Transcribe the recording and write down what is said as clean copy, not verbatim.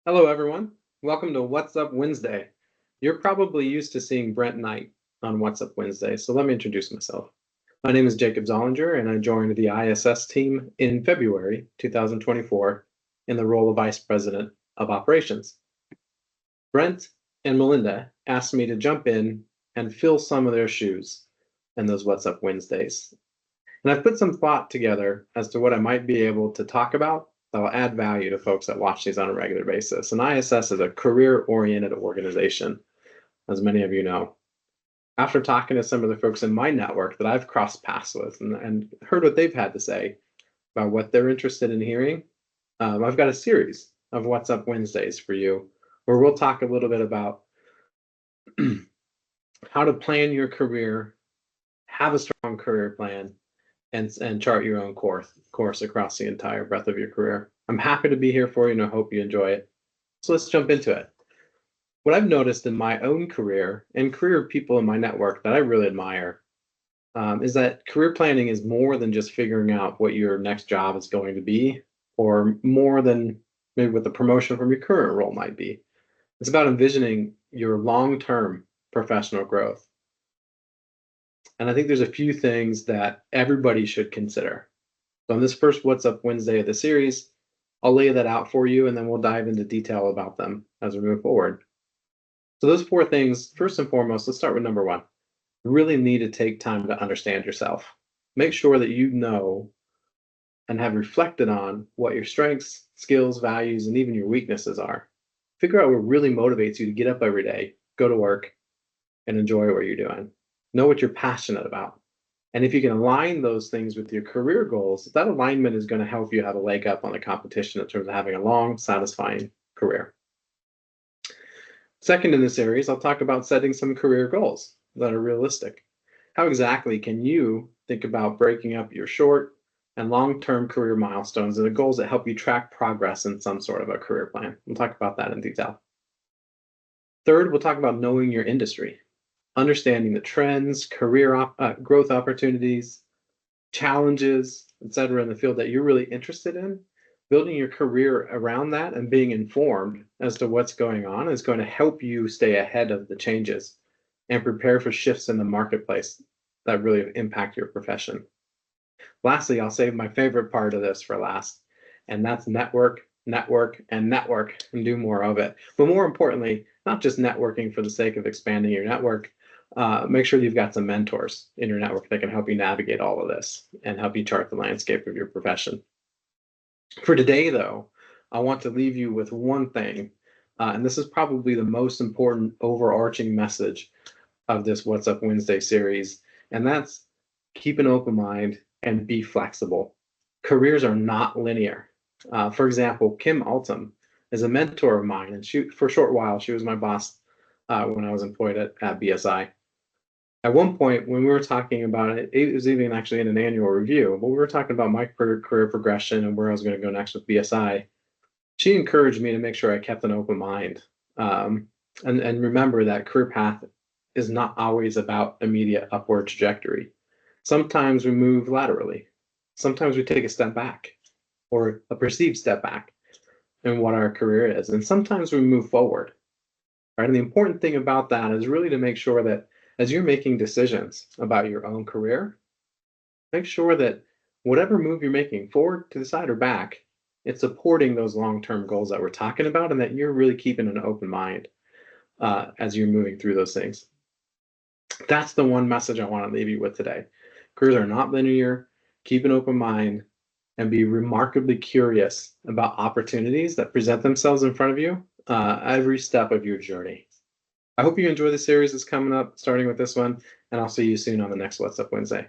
Hello, everyone. Welcome to What's Up Wednesday. You're probably used to seeing Brent Knight on What's Up Wednesday, so let me introduce myself. My name is Jacob Zollinger, and I joined the ISS team in February 2024 in the role of Vice President of Operations. Brent and Melinda asked me to jump in and fill some of their shoes in those What's Up Wednesdays. And I've put some thought together as to what I might be able to talk about that will add value to folks that watch these on a regular basis. And ISS is a career-oriented organization, as many of you know. After talking to some of the folks in my network that I've crossed paths with and heard what they've had to say about what they're interested in hearing, I've got a series of What's Up Wednesdays for you, where we'll talk a little bit about how to plan your career, have a strong career plan, and chart your own course across the entire breadth of your career. I'm happy to be here for you, and I hope you enjoy it. So let's jump into it. What I've noticed in my own career and career people in my network that I really admire is that career planning is more than just figuring out what your next job is going to be, or more than maybe what the promotion from your current role might be. It's about envisioning your long-term professional growth. And I think there's a few things that everybody should consider. So on this first What's Up Wednesday of the series, I'll lay that out for you, and then we'll dive into detail about them as we move forward. So those four things, first and foremost, let's start with number one. You really need to take time to understand yourself. Make sure that you know and have reflected on what your strengths, skills, values, and even your weaknesses are. Figure out what really motivates you to get up every day, go to work, and enjoy what you're doing. Know what you're passionate about. And if you can align those things with your career goals, that alignment is going to help you have a leg up on the competition in terms of having a long, satisfying career. Second in this series, I'll talk about setting some career goals that are realistic. How exactly can you think about breaking up your short and long-term career milestones into goals that help you track progress in some sort of a career plan? We'll talk about that in detail. Third, we'll talk about knowing your industry, understanding the trends, career growth opportunities, challenges, etc., in the field that you're really interested in. Building your career around that and being informed as to what's going on is going to help you stay ahead of the changes and prepare for shifts in the marketplace that really impact your profession. Lastly, I'll save my favorite part of this for last, and that's network, network, and network, and do more of it. But more importantly, not just networking for the sake of expanding your network. Make sure you've got some mentors in your network that can help you navigate all of this and help you chart the landscape of your profession. For today, though, I want to leave you with one thing, and this is probably the most important overarching message of this What's Up Wednesday series, and that's keep an open mind and be flexible. Careers are not linear. For example, Kim Altum is a mentor of mine, and for a short while, she was my boss when I was employed at BSI. At one point, when we were talking about it, it was even actually in an annual review, but we were talking about my career progression and where I was going to go next with BSI. She encouraged me to make sure I kept an open mind and remember that career path is not always about immediate upward trajectory. Sometimes we move laterally. Sometimes we take a step back or a perceived step back in what our career is. And sometimes we move forward. Right? And the important thing about that is really to make sure that as you're making decisions about your own career, make sure that whatever move you're making, forward, to the side, or back, it's supporting those long-term goals that we're talking about, and that you're really keeping an open mind as you're moving through those things. That's the one message I want to leave you with today. Careers are not linear. Keep an open mind and be remarkably curious about opportunities that present themselves in front of you every step of your journey. I hope you enjoy the series that's coming up, starting with this one, and I'll see you soon on the next What's Up Wednesday.